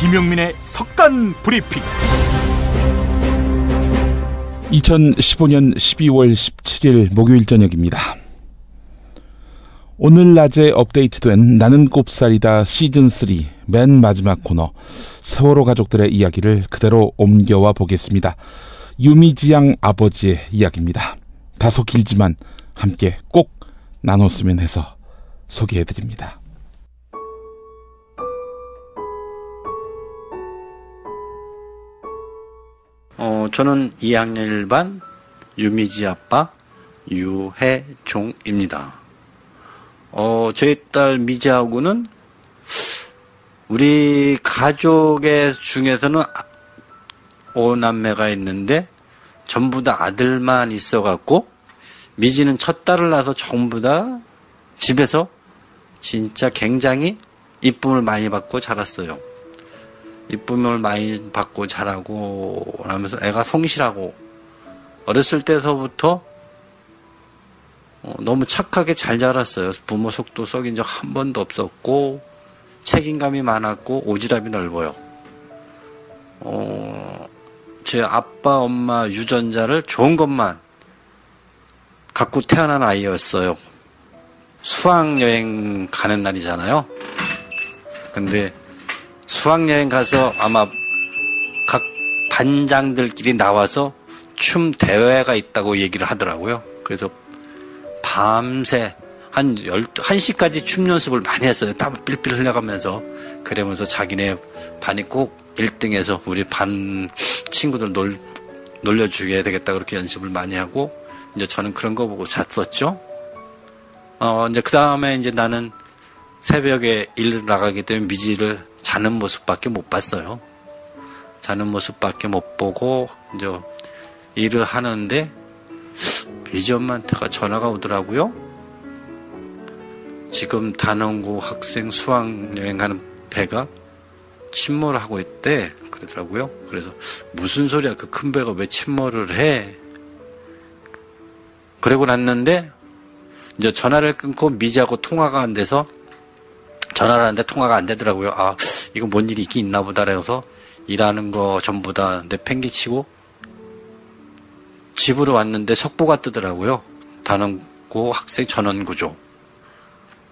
김용민의 석간 브리핑. 2015년 12월 17일 목요일 저녁입니다. 오늘 낮에 업데이트된 나는 꼽살이다 시즌3 맨 마지막 코너 세월호 가족들의 이야기를 그대로 옮겨와 보겠습니다. 유미지 양 아버지의 이야기입니다. 다소 길지만 함께 꼭 나눴으면 해서 소개해드립니다. 저는 2학년 1반 유미지 아빠 유혜종입니다. 저희 딸 미지하고는 우리 가족의 중에서는 5남매가 있는데 전부 다 아들만 있어갖고 미지는 첫 딸을 낳아서 전부 다 집에서 진짜 굉장히 이쁨을 많이 받고 자랐어요. 이쁨을 많이 받고 자라고 하면서 애가 성실하고 어렸을 때서부터 너무 착하게 잘 자랐어요. 부모 속도 썩인 적 한 번도 없었고 책임감이 많았고 오지랖이 넓어요. 제 아빠 엄마 유전자를 좋은 것만 갖고 태어난 아이였어요. 수학여행 가는 날이잖아요. 근데 수학여행 가서 아마 각 반장들끼리 나와서 춤 대회가 있다고 얘기를 하더라고요. 그래서 밤새 한 1시까지 춤 연습을 많이 했어요. 땀 삘삘 흘려가면서. 그러면서 자기네 반이 꼭 1등해서 우리 반 친구들 놀려주게 되겠다 그렇게 연습을 많이 하고 이제 저는 그런 거 보고 잤었죠. 이제 그 다음에 이제 나는 새벽에 일을 나가기 때문에 미지를 자는 모습밖에 못 봤어요. 자는 모습밖에 못 보고 이제 일을 하는데 미지 엄마한테가 전화가 오더라고요. 지금 단원고 학생 수학여행 가는 배가 침몰을 하고 있대 그러더라고요. 그래서 무슨 소리야, 그 큰 배가 왜 침몰을 해? 그러고 났는데 이제 전화를 끊고 미지하고 통화가 안 돼서 전화를 하는데 통화가 안 되더라고요. 아, 이거 뭔 일이 있긴 있나 보다 그래서 일하는 거 전부 다 내팽개치고 집으로 왔는데 속보가 뜨더라고요. 단원고 학생 전원 구조.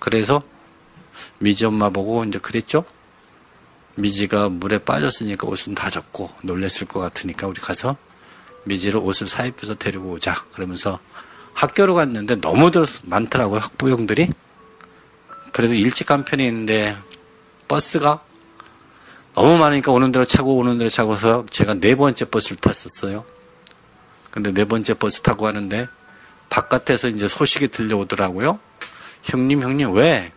그래서 미지 엄마 보고 이제 그랬죠. 미지가 물에 빠졌으니까 옷은 다 젖고 놀랬을 것 같으니까 우리 가서 미지를 옷을 사입해서 데리고 오자. 그러면서 학교로 갔는데 너무들 많더라고요. 학부형들이. 그래도 일찍 간 편인데 버스가 너무 많으니까 오는 대로 차고 오는 대로 차고 해서 제가 4번째 버스를 탔었어요. 근데 4번째 버스 타고 가는데 바깥에서 이제 소식이 들려오더라고요. 형님 왜?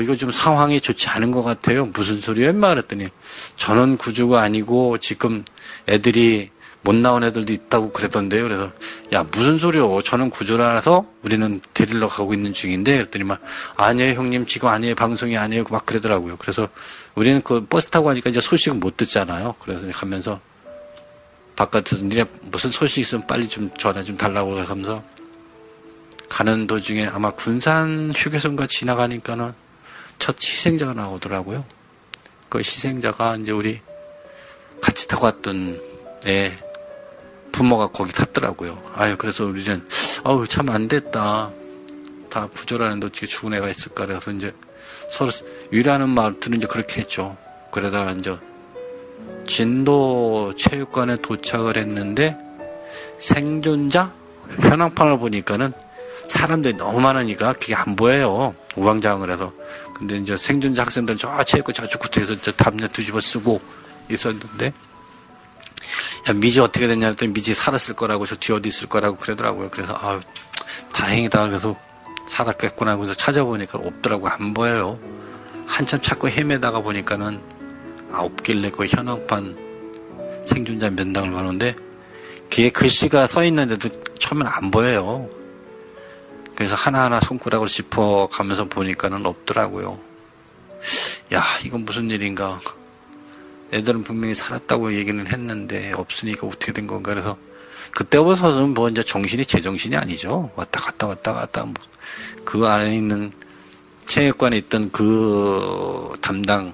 이거 좀 상황이 좋지 않은 것 같아요. 무슨 소리야 임마 그랬더니 전원 구조가 아니고 지금 애들이 못 나온 애들도 있다고 그러던데요. 그래서 야 무슨 소리요? 전원 구조라서 우리는 데리러 가고 있는 중인데 그랬더니 막 아니에요 형님 지금 아니에요 방송이 아니에요 막 그러더라고요. 그래서 우리는 그 버스 타고 가니까 이제 소식은 못 듣잖아요. 그래서 가면서 바깥에서 니네 무슨 소식 있으면 빨리 좀 전화 좀 달라고 하면서 가는 도중에 아마 군산 휴게소인가 지나가니까는 첫 희생자가 나오더라고요. 그 희생자가 이제 우리 같이 타고 왔던 애 부모가 거기 탔더라고요. 그래서 우리는 참 안 됐다. 다 부조라는데 어떻게 죽은 애가 있을까 그래서 이제 서로 위로하는 말들은 이제 그렇게 했죠. 그러다가 이제 진도 체육관에 도착을 했는데 생존자 현황판을 보니까는 사람들이 너무 많으니까 그게 안 보여요. 우왕좌왕을 해서. 근데 이제 생존자 학생들은 저 체육관 저쪽 구태에서 저 담요 뒤집어 쓰고 있었는데 야 미지 어떻게 됐냐 했더니 미지 살았을 거라고 저 뒤에 어디 있을 거라고 그러더라고요. 그래서 다행이다 그래서 살았겠구나 그래서 찾아보니까 없더라고. 안 보여요. 한참 찾고 헤매다가 보니까는 없길래 그 현황판 생존자 면담을 가는데 그게 글씨가 서 있는데도 처음엔 안 보여요. 그래서 하나하나 손가락으로 짚어가면서 보니까는 없더라고요. 야 이건 무슨 일인가. 애들은 분명히 살았다고 얘기는 했는데 없으니까 어떻게 된 건가. 그래서 그때부터는 뭐 이제 정신이 제정신이 아니죠. 왔다 갔다 뭐. 그 안에 있는 체육관에 있던 그 담당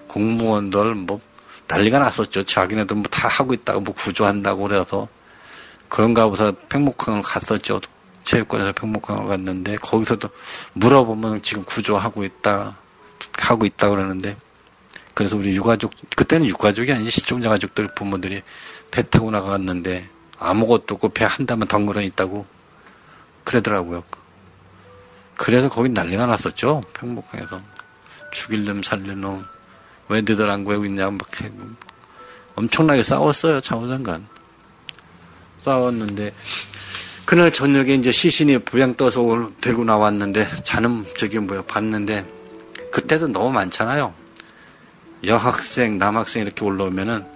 공무원들 뭐 난리가 났었죠. 자기네들 뭐 다 하고 있다고 뭐 구조한다고 그래서 그런가 하고서 팽목항을 갔었죠. 체육관에서 팽목항을 갔는데 거기서도 물어보면 지금 구조하고 있다 그러는데 그래서 우리 유가족 그때는 유가족이 아니지 실종자 가족들 부모들이 배 타고 나갔는데 아무것도 없고 배 한 대만 덩그러 있다고 그러더라고요. 그래서 거기 난리가 났었죠. 팽목항에서 죽일 놈 살릴 놈 왜 너희들 안 구하고 있냐 막 엄청나게 싸웠어요. 창원상간 싸웠는데 그날 저녁에 이제 시신이 부양 떠서 데리고 나왔는데 봤는데 그때도 너무 많잖아요. 여학생 남학생 이렇게 올라오면은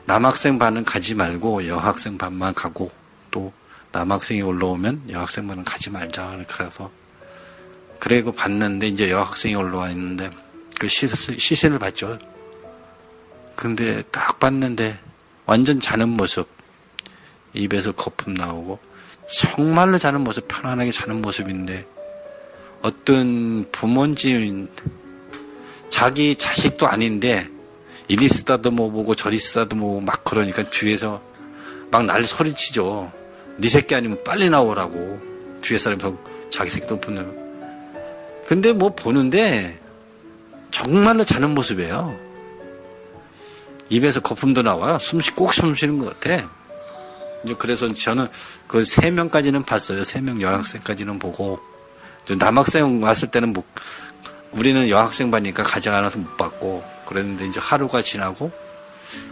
남학생 반은 가지 말고 여학생 반만 가고 또 남학생이 올라오면 여학생 반은 가지 말자 그래서 그리고 봤는데 이제 여학생이 올라와 있는데 그 시신을 봤죠. 근데 딱 봤는데 완전 자는 모습 입에서 거품 나오고 정말로 자는 모습 편안하게 자는 모습인데 어떤 부모인지 자기 자식도 아닌데 이리 쓰다듬어 보고 저리 쓰다듬어 보고 막 그러니까 뒤에서 막 날 소리치죠. 네 새끼 아니면 빨리 나오라고 뒤에 사람이 자기 새끼도 보는 근데 뭐 보는데 정말로 자는 모습이에요. 입에서 거품도 나와요. 꼭 숨 쉬는 것 같아. 그래서 저는 그 3명까지는 봤어요. 3명 여학생까지는 보고 남학생 왔을 때는 우리는 여학생 반이니까 가지 않아서 못 봤고 그랬는데 이제 하루가 지나고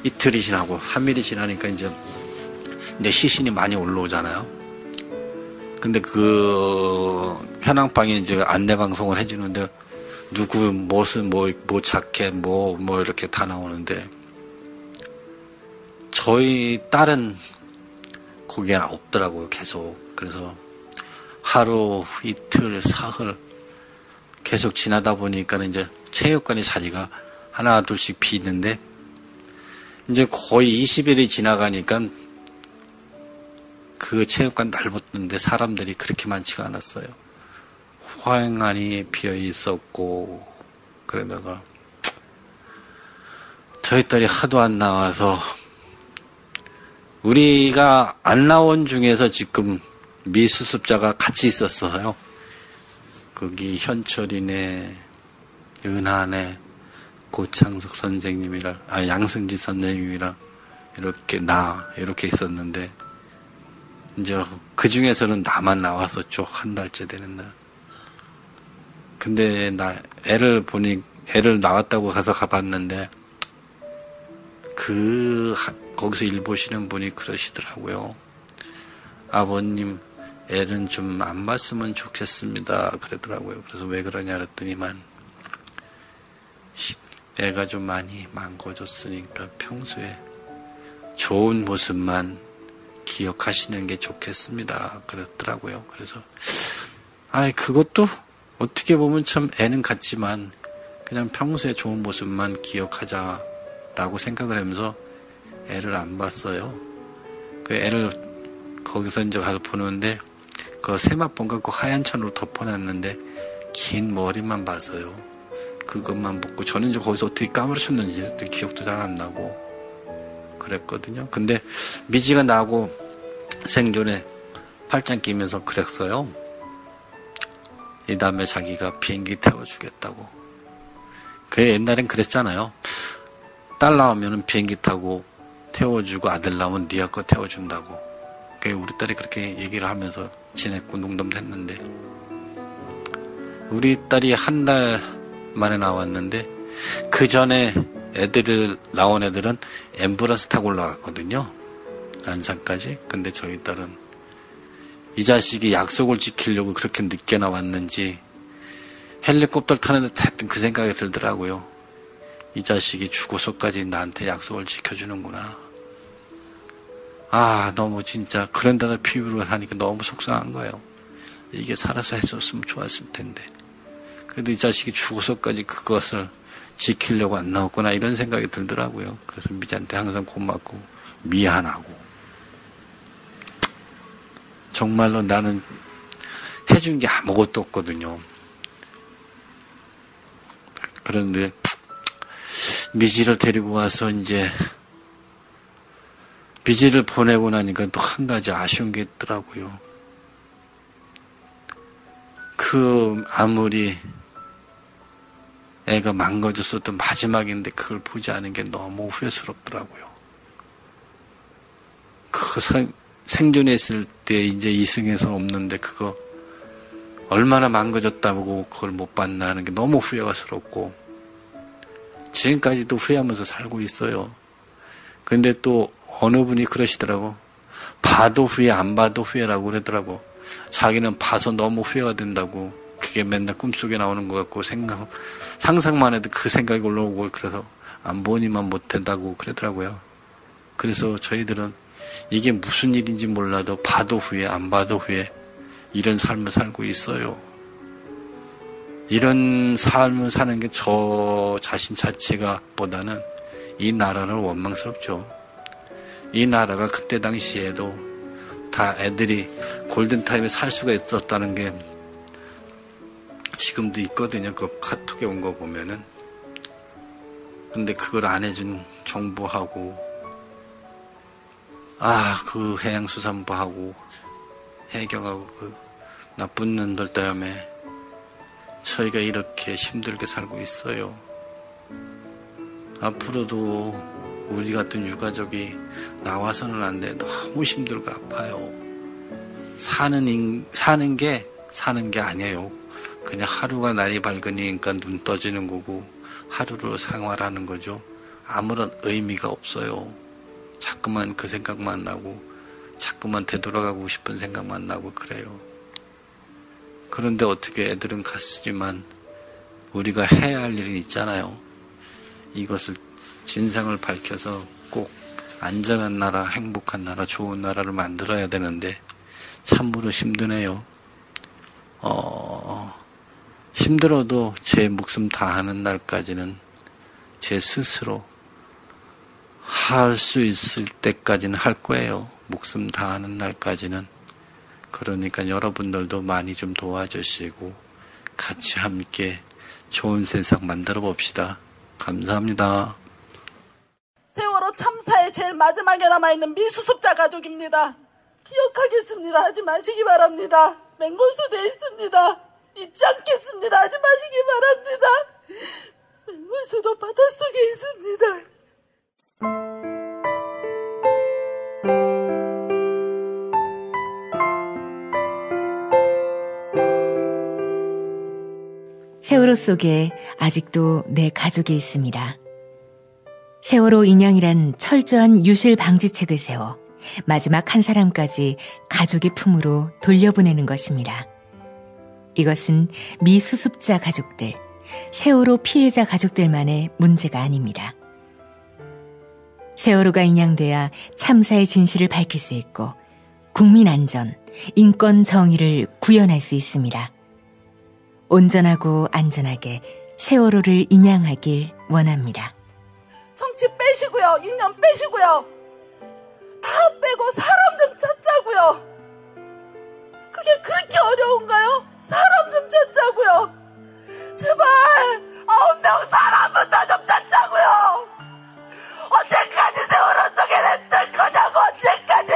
이틀이 지나고 3일이 지나니까 이제 시신이 많이 올라오잖아요. 근데 그 현황방에 이제 안내 방송을 해주는데 누구 무슨 뭐 자켓 뭐 이렇게 다 나오는데 저희 딸은 거기에 없더라고요. 계속. 그래서 하루 이틀 사흘 계속 지나다 보니까 이제 체육관의 자리가 하나 둘씩 비는데 이제 거의 20일이 지나가니까 그 체육관 넓었는데 사람들이 그렇게 많지가 않았어요. 화행안이 비어 있었고 그러다가 저희 딸이 하도 안 나와서 우리가 안 나온 중에서 지금 미수습자가 같이 있었어요. 거기 현철이네, 은하네, 고창석 선생님이랑, 양승지 선생님이랑 이렇게 있었는데 이제 그 중에서는 나만 나왔었죠. 한 달째 되는 날. 근데 애를 나왔다고 가봤는데 거기서 일 보시는 분이 그러시더라고요. 아버님, 애는 좀 안 봤으면 좋겠습니다. 그러더라고요. 그래서 왜 그러냐 그랬더니만 애가 좀 많이 망가졌으니까 평소에 좋은 모습만 기억하시는 게 좋겠습니다. 그랬더라고요. 그래서 그것도 어떻게 보면 참 애는 같지만 그냥 평소에 좋은 모습만 기억하자라고 생각을 하면서 애를 안 봤어요. 그 애를 거기서 이제 가서 보는데 그 세마폰 갖고 하얀 천으로 덮어놨는데 긴 머리만 봤어요. 그것만 보고 저는 이제 거기서 어떻게 까무러쳤는지 기억도 잘 안 나고 그랬거든요. 근데 미지가 나고 생존에 팔짱 끼면서 그랬어요. 이 다음에 자기가 비행기 태워주겠다고. 그 옛날엔 그랬잖아요. 딸 나오면은 비행기 타고 태워주고 아들 나오면 니가 거 태워준다고. 우리 딸이 그렇게 얘기를 하면서 지냈고 농담도 했는데 우리 딸이 한 달 만에 나왔는데 그 전에 나온 애들은 앰뷸런스 타고 올라갔거든요. 안산까지. 근데 저희 딸은 이 자식이 약속을 지키려고 그렇게 늦게 나왔는지 헬리콥터 타는데 하여튼 그 생각이 들더라고요. 이 자식이 죽어서까지 나한테 약속을 지켜주는구나. 너무 진짜 그런 데다 비유를 하니까 너무 속상한 거예요. 이게 살아서 했었으면 좋았을 텐데. 그래도 이 자식이 죽어서까지 그것을 지키려고 안 나왔구나 이런 생각이 들더라고요. 그래서 미지한테 항상 고맙고 미안하고 정말로 나는 해준 게 아무것도 없거든요. 그런데 미지를 데리고 와서 이제 미지를 보내고 나니까 또 한 가지 아쉬운 게 있더라고요. 아무리 애가 망가졌어도 마지막인데 그걸 보지 않은 게 너무 후회스럽더라고요. 생존에 있을 때 이제 이승에서 없는데 그거 얼마나 망가졌다고 그걸 못 봤나 하는 게 너무 후회스럽고 지금까지도 후회하면서 살고 있어요. 근데 또 어느 분이 그러시더라고. 봐도 후회 안 봐도 후회라고 그러더라고. 자기는 봐서 너무 후회가 된다고. 그게 맨날 꿈속에 나오는 것 같고 상상만 해도 그 생각이 올라오고 그래서 안 보니만 못한다고 그러더라고요. 그래서 저희들은 이게 무슨 일인지 몰라도 봐도 후회 안 봐도 후회 이런 삶을 살고 있어요. 이런 삶을 사는 게 저 자신 자체가 보다는 이 나라를 원망스럽죠. 이 나라가 그때 당시에도 다 애들이 골든타임에 살 수가 있었다는 게 지금도 있거든요. 그 카톡에 온 거 보면은. 근데 그걸 안 해준 정부하고 그 해양수산부하고 해경하고 그 나쁜 놈들 때문에 저희가 이렇게 힘들게 살고 있어요. 앞으로도 우리 같은 유가족이 나와서는 안 돼. 너무 힘들고 아파요. 사는 게 아니에요. 그냥 하루가 날이 밝으니까 눈 떠지는 거고 하루를 생활하는 거죠. 아무런 의미가 없어요. 자꾸만 그 생각만 나고 자꾸만 되돌아가고 싶은 생각만 나고 그래요. 그런데 어떻게 애들은 갔지만 우리가 해야 할 일이 있잖아요. 이것을 진상을 밝혀서 꼭 안전한 나라, 행복한 나라, 좋은 나라를 만들어야 되는데 참으로 힘드네요. 힘들어도 제 목숨 다하는 날까지는 제 스스로 할 수 있을 때까지는 할 거예요. 목숨 다하는 날까지는. 그러니까 여러분들도 많이 좀 도와주시고 같이 함께 좋은 세상 만들어 봅시다. 감사합니다. 세월호 참사의 제일 마지막에 남아있는 미수습자 가족입니다. 기억하겠습니다. 하지 마시기 바랍니다. 맹골수돼 있습니다. 잊지 않겠습니다. 하지 마시기 바랍니다. 맹골수도 바닷속에 있습니다. 세월호 속에 아직도 내 가족이 있습니다. 세월호 인양이란 철저한 유실 방지책을 세워 마지막 한 사람까지 가족의 품으로 돌려보내는 것입니다. 이것은 미수습자 가족들, 세월호 피해자 가족들만의 문제가 아닙니다. 세월호가 인양돼야 참사의 진실을 밝힐 수 있고 국민 안전, 인권 정의를 구현할 수 있습니다. 온전하고 안전하게 세월호를 인양하길 원합니다. 정치 빼시고요. 이념 빼시고요. 다 빼고 사람 좀 찾자고요. 그게 그렇게 어려운가요? 사람 좀 찾자고요. 제발 9명 사람부터 좀 찾자고요. 언제까지 세월호 속에 냅둘 거냐고. 언제까지.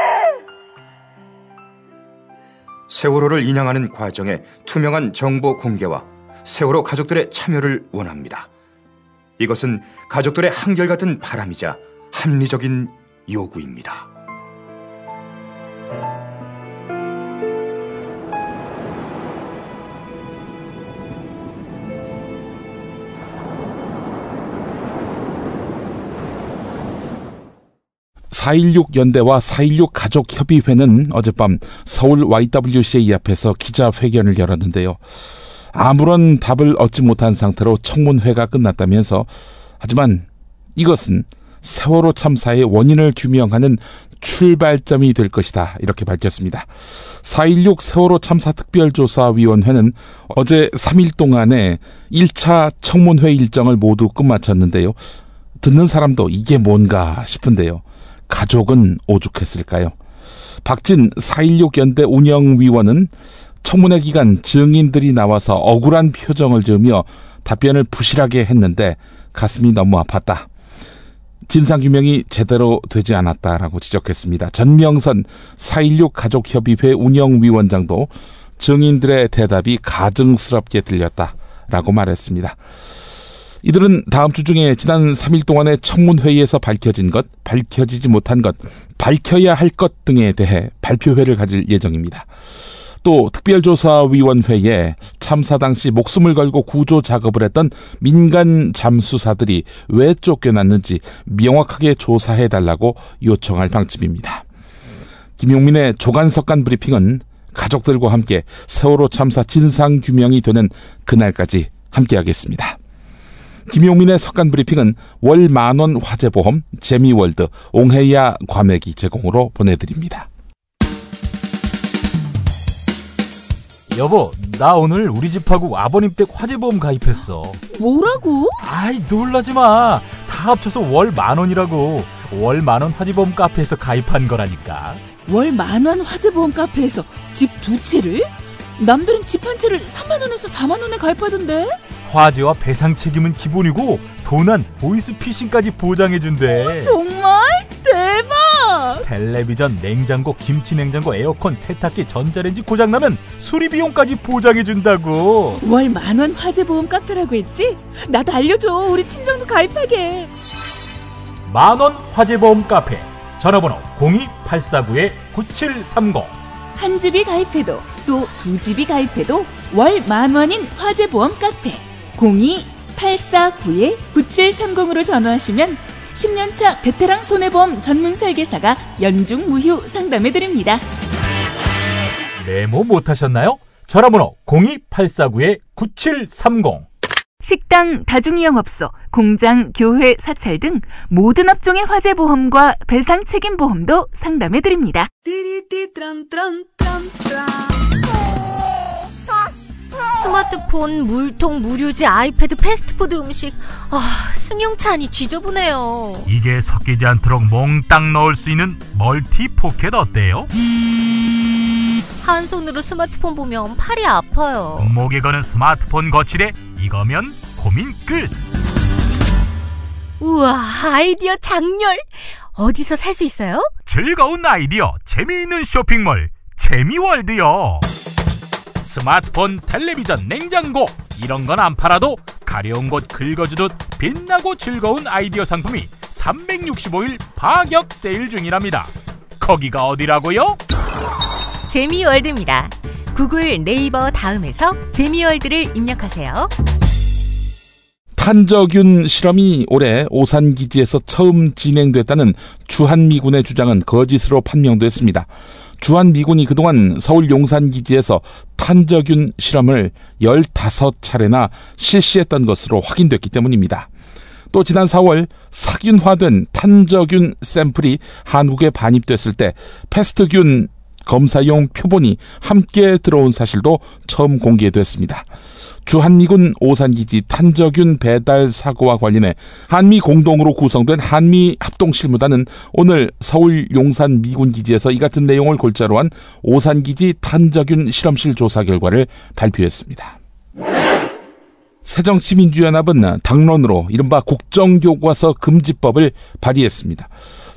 세월호를 인양하는 과정에 투명한 정보 공개와 세월호 가족들의 참여를 원합니다. 이것은 가족들의 한결같은 바람이자 합리적인 요구입니다. (4.16) 연대와 (4.16) 가족협의회는 어젯밤 서울 YWCA 앞에서 기자회견을 열었는데요. 아무런 답을 얻지 못한 상태로 청문회가 끝났다면서, 하지만 이것은 세월호 참사의 원인을 규명하는 출발점이 될 것이다, 이렇게 밝혔습니다. (4.16) 세월호 참사 특별조사위원회는 어제 3일 동안에 1차 청문회 일정을 모두 끝마쳤는데요. 듣는 사람도 이게 뭔가 싶은데요. 가족은 오죽했을까요? 박진 (4.16) 연대 운영위원은 청문회 기간 증인들이 나와서 억울한 표정을 지으며 답변을 부실하게 했는데 가슴이 너무 아팠다. 진상규명이 제대로 되지 않았다라고 지적했습니다. 전명선 4.16 가족협의회 운영위원장도 증인들의 대답이 가증스럽게 들렸다라고 말했습니다. 이들은 다음 주 중에 지난 3일 동안의 청문회의에서 밝혀진 것, 밝혀지지 못한 것, 밝혀야 할 것 등에 대해 발표회를 가질 예정입니다. 또 특별조사위원회에 참사 당시 목숨을 걸고 구조 작업을 했던 민간 잠수사들이 왜 쫓겨났는지 명확하게 조사해달라고 요청할 방침입니다. 김용민의 조간석간 브리핑은 가족들과 함께 세월호 참사 진상규명이 되는 그날까지 함께하겠습니다. 김용민의 석간 브리핑은 월 10,000원 화재보험 재미월드 옹해야 과메기 제공으로 보내드립니다. 여보, 나 오늘 우리 집하고 아버님 댁 화재보험 가입했어. 뭐라고? 아이, 놀라지 마. 다 합쳐서 월 10,000원이라고. 월 10,000원 화재보험 카페에서 가입한 거라니까. 월 10,000원 화재보험 카페에서 집 2채를? 남들은 집 한 채를 30,000원에서 40,000원에 가입하던데? 화재와 배상 책임은 기본이고 도난, 보이스피싱까지 보장해준대. 정말? 대박! 텔레비전, 냉장고, 김치냉장고, 에어컨, 세탁기, 전자레인지 고장나면 수리비용까지 보장해준다고. 월 10,000원 화재보험 카페라고 했지? 나도 알려줘. 우리 친정도 가입하게. 10,000원 화재보험 카페. 전화번호 02849-9730. 한 집이 가입해도 또 두 집이 가입해도 월 10,000원인 화재보험 카페 02849-9730으로 전화하시면 10년차 베테랑 손해보험 전문 설계사가 연중 무휴 상담해드립니다. 메모 못하셨나요? 전화번호 02849-9730. 식당, 다중이용업소, 공장, 교회, 사찰 등 모든 업종의 화재보험과 배상 책임보험도 상담해드립니다. 스마트폰, 물통, 무료지, 아이패드, 패스트푸드 음식. 승용차니 지저분해요. 이게 섞이지 않도록 몽땅 넣을 수 있는 멀티 포켓 어때요? 한 손으로 스마트폰 보면 팔이 아파요. 목에 거는 스마트폰 거치대, 이거면 고민 끝. 우와, 아이디어 장렬. 어디서 살 수 있어요? 즐거운 아이디어, 재미있는 쇼핑몰 재미월드요. 스마트폰, 텔레비전, 냉장고 이런 건 안 팔아도 가려운 곳 긁어주듯 빛나고 즐거운 아이디어 상품이 365일 파격 세일 중이랍니다. 거기가 어디라고요? 재미월드입니다. 구글, 네이버 다음에서 재미월드를 입력하세요. 탄저균 실험이 올해 오산기지에서 처음 진행됐다는 주한미군의 주장은 거짓으로 판명됐습니다. 주한미군이 그동안 서울 용산기지에서 탄저균 실험을 15차례나 실시했던 것으로 확인됐기 때문입니다. 또 지난 4월 사균화된 탄저균 샘플이 한국에 반입됐을 때 패스트균 검사용 표본이 함께 들어온 사실도 처음 공개됐습니다. 주한미군 오산기지 탄저균 배달 사고와 관련해 한미 공동으로 구성된 한미합동실무단은 오늘 서울 용산 미군기지에서 이 같은 내용을 골자로 한 오산기지 탄저균 실험실 조사 결과를 발표했습니다. 새정치민주연합은 당론으로 이른바 국정교과서 금지법을 발의했습니다.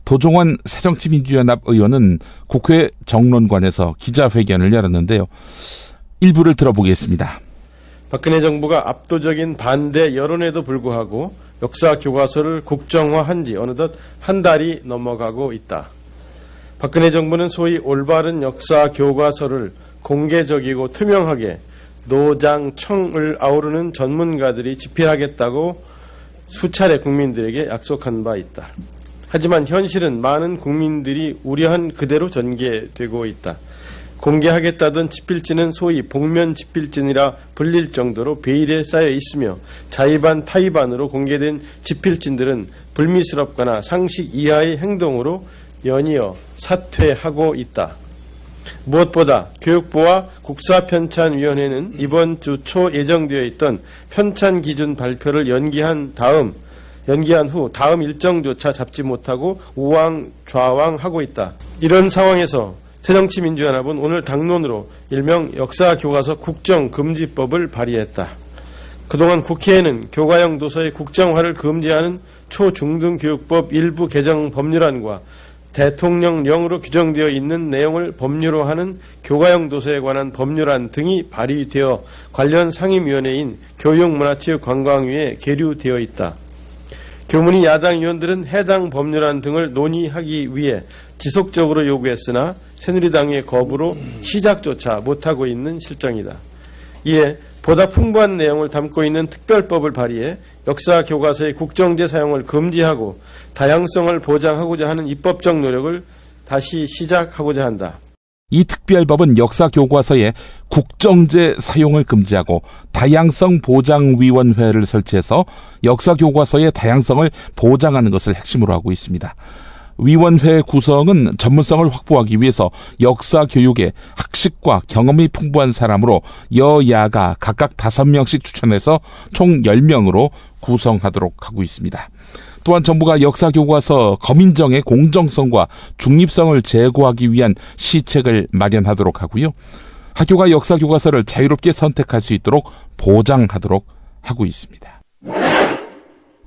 도종환 새정치민주연합 의원은 국회 정론관에서 기자회견을 열었는데요. 일부를 들어보겠습니다. 박근혜 정부가 압도적인 반대 여론에도 불구하고 역사 교과서를 국정화한 지 어느덧 한 달이 넘어가고 있다. 박근혜 정부는 소위 올바른 역사 교과서를 공개적이고 투명하게 노장청을 아우르는 전문가들이 집필하겠다고 수차례 국민들에게 약속한 바 있다. 하지만 현실은 많은 국민들이 우려한 그대로 전개되고 있다. 공개하겠다던 집필지는 소위 복면 집필진이라 불릴 정도로 베일에 쌓여 있으며 자의반 타의반으로 공개된 집필진들은 불미스럽거나 상식 이하의 행동으로 연이어 사퇴하고 있다. 무엇보다 교육부와 국사편찬위원회는 이번 주 초 예정되어 있던 편찬 기준 발표를 연기한 후 다음 일정조차 잡지 못하고 우왕좌왕하고 있다. 이런 상황에서 새정치민주연합은 오늘 당론으로 일명 역사교과서 국정금지법을 발의했다. 그동안 국회에는 교과형 도서의 국정화를 금지하는 초중등교육법 일부 개정 법률안과 대통령령으로 규정되어 있는 내용을 법률로 하는 교과형 도서에 관한 법률안 등이 발의되어 관련 상임위원회인 교육문화체육관광위에 계류되어 있다. 교문위 야당 의원들은 해당 법률안 등을 논의하기 위해 지속적으로 요구했으나 새누리당의 거부로 시작조차 못하고 있는 실정이다. 이에 보다 풍부한 내용을 담고 있는 특별법을 발의해 역사 교과서의 국정제 사용을 금지하고 다양성을 보장하고자 하는 입법적 노력을 다시 시작하고자 한다. 이 특별법은 역사 교과서에 국정제 사용을 금지하고 다양성 보장위원회를 설치해서 역사 교과서의 다양성을 보장하는 것을 핵심으로 하고 있습니다. 위원회 구성은 전문성을 확보하기 위해서 역사 교육에 학식과 경험이 풍부한 사람으로 여야가 각각 5명씩 추천해서 총 10명으로 구성하도록 하고 있습니다. 또한 정부가 역사 교과서 검인정의 공정성과 중립성을 제고하기 위한 시책을 마련하도록 하고요. 학교가 역사 교과서를 자유롭게 선택할 수 있도록 보장하도록 하고 있습니다.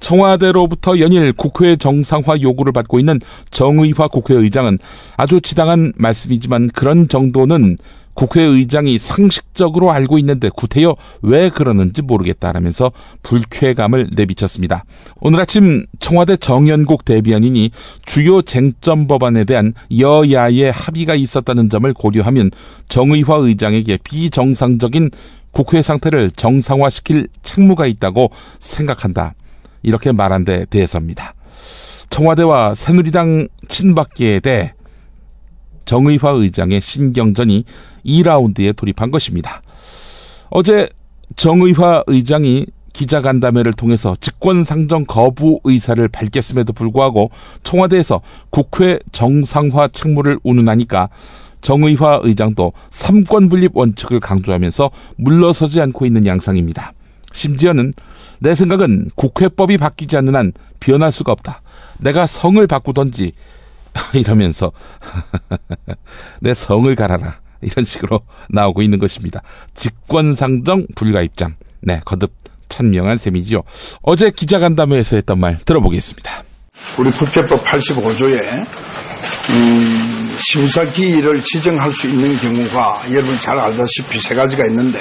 청와대로부터 연일 국회 정상화 요구를 받고 있는 정의화 국회의장은 아주 지당한 말씀이지만 그런 정도는 국회의장이 상식적으로 알고 있는데 구태여 왜 그러는지 모르겠다라면서 불쾌감을 내비쳤습니다. 오늘 아침 청와대 정연국 대변인이 주요 쟁점 법안에 대한 여야의 합의가 있었다는 점을 고려하면 정의화 의장에게 비정상적인 국회 상태를 정상화시킬 책무가 있다고 생각한다. 이렇게 말한 데 대해서입니다. 청와대와 새누리당 친박계에 대해 정의화 의장의 신경전이 2라운드에 돌입한 것입니다. 어제 정의화 의장이 기자간담회를 통해서 직권상정 거부 의사를 밝혔음에도 불구하고 청와대에서 국회 정상화 책무를 운운하니까 정의화 의장도 삼권분립 원칙을 강조하면서 물러서지 않고 있는 양상입니다. 심지어는 내 생각은 국회법이 바뀌지 않는 한 변할 수가 없다. 내가 성을 바꾸던지 이러면서 내 성을 갈아라 이런 식으로 나오고 있는 것입니다. 직권상정 불가 입장. 네, 거듭 천명한 셈이지요. 어제 기자간담회에서 했던 말 들어보겠습니다. 우리 국회법 85조에 심사기일을 지정할 수 있는 경우가 여러분 잘 알다시피 3가지가 있는데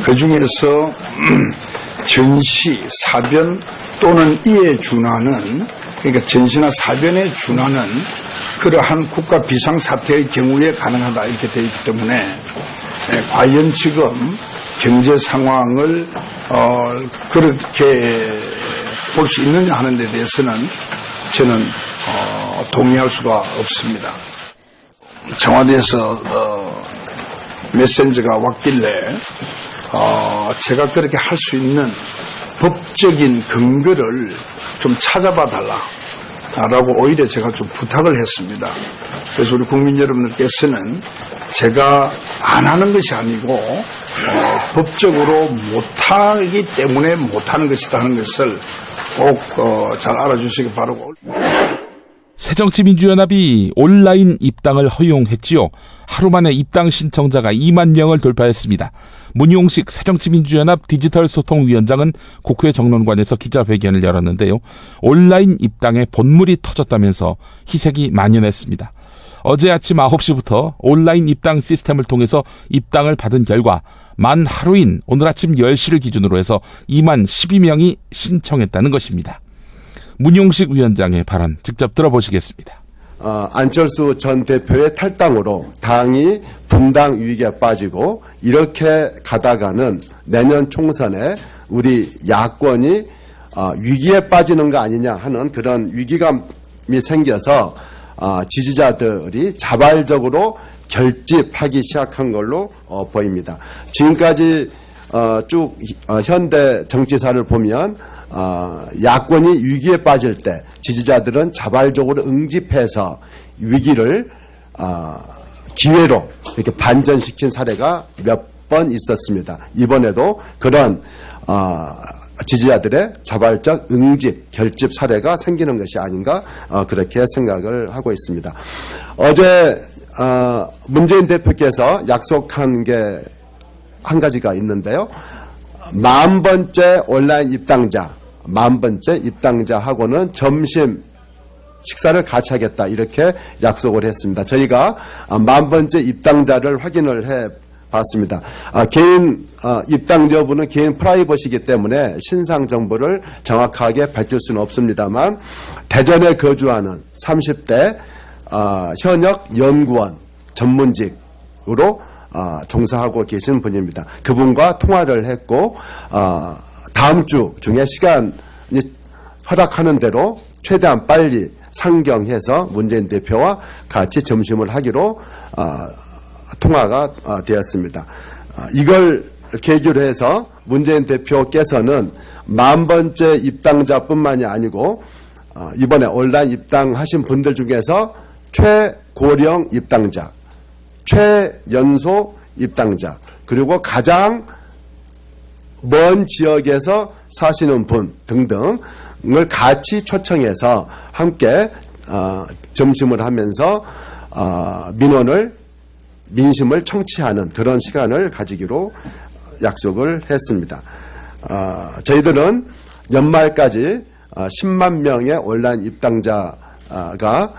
그중에서 전시, 사변 또는 이에 준하는 그러니까 전시나 사변에 준하는 그러한 국가 비상사태의 경우에 가능하다 이렇게 되어 있기 때문에 과연 지금 경제 상황을 그렇게 볼 수 있느냐 하는 데 대해서는 저는 동의할 수가 없습니다. 청와대에서 메신저가 왔길래 제가 그렇게 할 수 있는 법적인 근거를 좀 찾아봐 달라라고 오히려 제가 좀 부탁을 했습니다. 그래서 우리 국민 여러분들께서는 제가 안 하는 것이 아니고 법적으로 못하기 때문에 못하는 것이다 하는 것을 꼭 잘 알아주시기 바라고. 새정치민주연합이 온라인 입당을 허용했지요. 하루 만에 입당 신청자가 2만 명을 돌파했습니다. 문용식 새정치민주연합 디지털소통위원장은 국회 정론관에서 기자회견을 열었는데요. 온라인 입당에 본물이 터졌다면서 희색이 만연했습니다. 어제 아침 9시부터 온라인 입당 시스템을 통해서 입당을 받은 결과 만 하루인 오늘 아침 10시를 기준으로 해서 2만 12명이 신청했다는 것입니다. 문용식 위원장의 발언 직접 들어보시겠습니다. 안철수 전 대표의 탈당으로 당이 분당 위기에 빠지고 이렇게 가다가는 내년 총선에 우리 야권이 위기에 빠지는 거 아니냐 하는 그런 위기감이 생겨서 지지자들이 자발적으로 결집하기 시작한 걸로 보입니다. 지금까지 쭉 현대 정치사를 보면 야권이 위기에 빠질 때 지지자들은 자발적으로 응집해서 위기를 기회로 이렇게 반전시킨 사례가 몇 번 있었습니다. 이번에도 그런 지지자들의 자발적 응집, 결집 사례가 생기는 것이 아닌가 그렇게 생각을 하고 있습니다. 어제 문재인 대표께서 약속한 게 한 가지가 있는데요. 10,000번째 온라인 입당자, 10,000번째 입당자하고는 점심 식사를 같이 하겠다 이렇게 약속을 했습니다. 저희가 10,000번째 입당자를 확인을 해 봤습니다. 개인 입당 여부는 개인 프라이버시이기 때문에 신상 정보를 정확하게 밝힐 수는 없습니다만 대전에 거주하는 30대 현역 연구원 전문직으로 종사하고 계신 분입니다. 그분과 통화를 했고 다음 주 중에 시간이 허락하는 대로 최대한 빨리 상경해서 문재인 대표와 같이 점심을 하기로 통화가 되었습니다. 이걸 계기로 해서 문재인 대표께서는 10,000번째 입당자뿐만이 아니고 이번에 온라인 입당하신 분들 중에서 최고령 입당자, 최연소 입당자, 그리고 가장 먼 지역에서 사시는 분 등등을 같이 초청해서 함께 점심을 하면서 민심을 청취하는 그런 시간을 가지기로 약속을 했습니다. 저희들은 연말까지 10만 명의 온라인 입당자가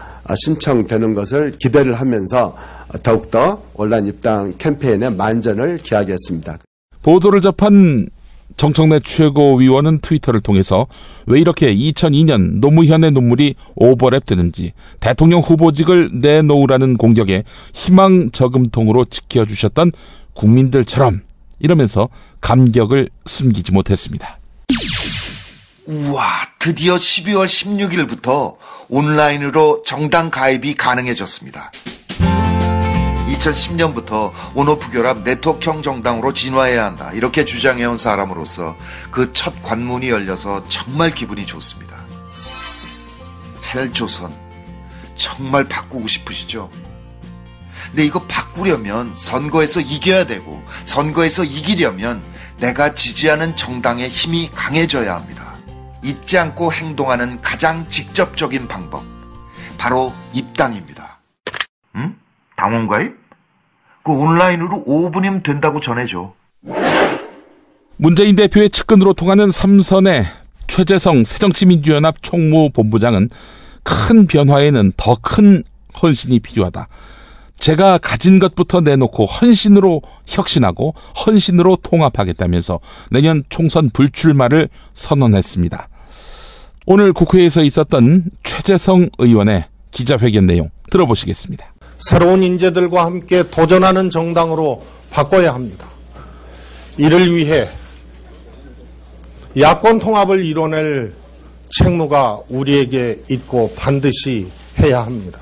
신청되는 것을 기대를 하면서 더욱더 온라인 입당 캠페인에 만전을 기하겠습니다. 보도를 접한 정청래 최고위원은 트위터를 통해서 왜 이렇게 2002년 노무현의 눈물이 오버랩되는지 대통령 후보직을 내놓으라는 공격에 희망 저금통으로 지켜주셨던 국민들처럼 이러면서 감격을 숨기지 못했습니다. 우와, 드디어 12월 16일부터 온라인으로 정당 가입이 가능해졌습니다. 2010년부터 온오프결합 네트워크형 정당으로 진화해야 한다, 이렇게 주장해온 사람으로서 그 첫 관문이 열려서 정말 기분이 좋습니다. 헬조선 정말 바꾸고 싶으시죠? 근데 이거 바꾸려면 선거에서 이겨야 되고, 선거에서 이기려면 내가 지지하는 정당의 힘이 강해져야 합니다. 잊지 않고 행동하는 가장 직접적인 방법, 바로 입당입니다. 응? 당원 가입? 그 온라인으로 5분이면 된다고 전해줘. 문재인 대표의 측근으로 통하는 삼선의 최재성 새정치민주연합 총무본부장은 큰 변화에는 더 큰 헌신이 필요하다. 제가 가진 것부터 내놓고 헌신으로 혁신하고 헌신으로 통합하겠다면서 내년 총선 불출마를 선언했습니다. 오늘 국회에서 있었던 최재성 의원의 기자회견 내용 들어보시겠습니다. 새로운 인재들과 함께 도전하는 정당으로 바꿔야 합니다. 이를 위해 야권 통합을 이뤄낼 책무가 우리에게 있고 반드시 해야 합니다.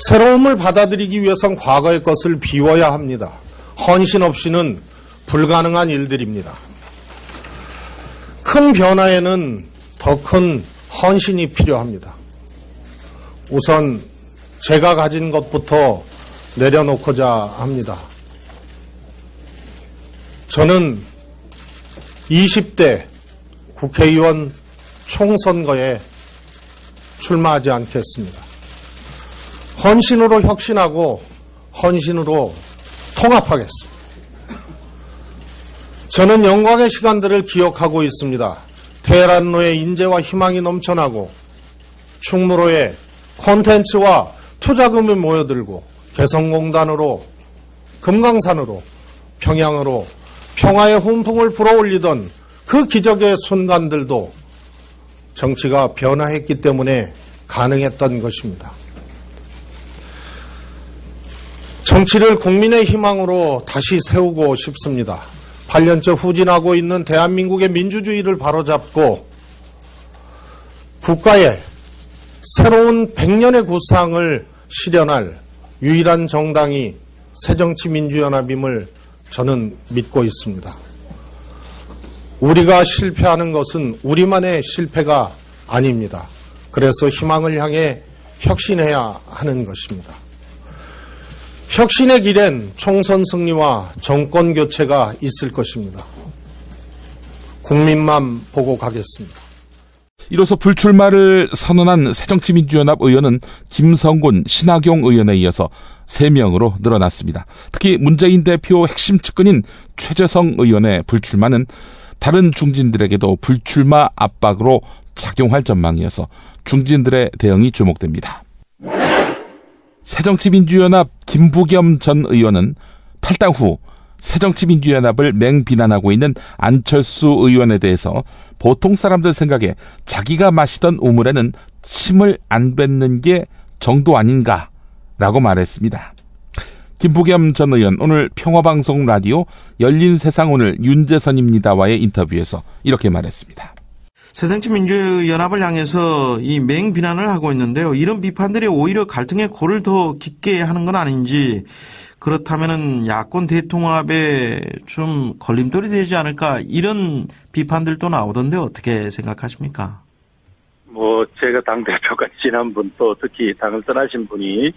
새로움을 받아들이기 위해선 과거의 것을 비워야 합니다. 헌신 없이는 불가능한 일들입니다. 큰 변화에는 더 큰 헌신이 필요합니다. 우선 제가 가진 것부터 내려놓고자 합니다. 저는 20대 국회의원 총선거에 출마하지 않겠습니다. 헌신으로 혁신하고 헌신으로 통합하겠습니다. 저는 영광의 시간들을 기억하고 있습니다. 테헤란로에 인재와 희망이 넘쳐나고 충무로에 콘텐츠와 투자금이 모여들고 개성공단으로 금강산으로 평양으로 평화의 훈풍을 불어올리던 그 기적의 순간들도 정치가 변화했기 때문에 가능했던 것입니다. 정치를 국민의 희망으로 다시 세우고 싶습니다. 8년째 후진하고 있는 대한민국의 민주주의를 바로잡고 국가의 새로운 100년의 구상을 실현할 유일한 정당이 새정치민주연합임을 저는 믿고 있습니다. 우리가 실패하는 것은 우리만의 실패가 아닙니다. 그래서 희망을 향해 혁신해야 하는 것입니다. 혁신의 길엔 총선 승리와 정권 교체가 있을 것입니다. 국민만 보고 가겠습니다. 이로써 불출마를 선언한 새정치민주연합 의원은 김성군, 신하경 의원에 이어서 3명으로 늘어났습니다. 특히 문재인 대표 핵심 측근인 최재성 의원의 불출마는 다른 중진들에게도 불출마 압박으로 작용할 전망이어서 중진들의 대응이 주목됩니다. 새정치민주연합 김부겸 전 의원은 탈당 후 새정치민주연합을 맹비난하고 있는 안철수 의원에 대해서 보통 사람들 생각에 자기가 마시던 우물에는 침을 안 뱉는 게 정도 아닌가라고 말했습니다. 김부겸 전 의원 오늘 평화방송 라디오 열린세상 오늘 윤재선입니다와의 인터뷰에서 이렇게 말했습니다. 새정치민주연합을 향해서 이 맹비난을 하고 있는데요. 이런 비판들이 오히려 갈등의 골을 더 깊게 하는 건 아닌지, 그렇다면은 야권 대통합에 좀 걸림돌이 되지 않을까, 이런 비판들도 나오던데 어떻게 생각하십니까? 제가 당대표가 지난번 또 특히 당을 떠나신 분이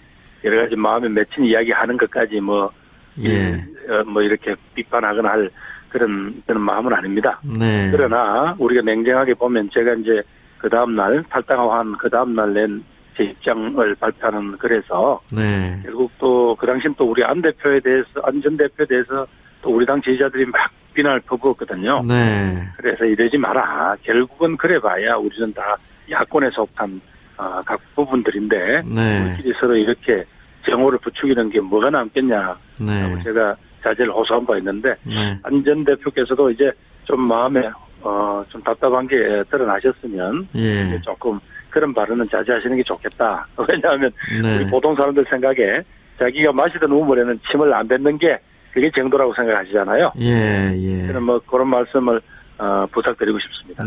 여러 가지 마음에 맺힌 이야기 하는 것까지 이렇게 비판하거나 할 그런 마음은 아닙니다. 네. 그러나 우리가 냉정하게 보면 제가 이제 그 다음날 탈당하고 한 그 다음날 낸 제 입장을 발표하는 그래서 결국 또 그 당시엔 또 우리 안 전 대표에 대해서 또 우리 당 지지자들이 막 비난을 퍼부었거든요. 네. 그래서 이러지 마라. 결국은 그래봐야 우리는 다 야권에 속한 각 부분들인데 우리끼리 서로 이렇게 정오를 부추기는 게 뭐가 남겠냐. 제가 자제를 호소한 바 있는데 안 전 대표께서도 이제 좀 마음에 좀 답답한 게 드러나셨으면 조금 그런 발언은 자제하시는 게 좋겠다. 왜냐하면 우리 보통 사람들 생각에 자기가 마시던 우물에는 침을 안 뱉는 게 그게 정도라고 생각하시잖아요. 그럼 그런 말씀을 부탁드리고 싶습니다.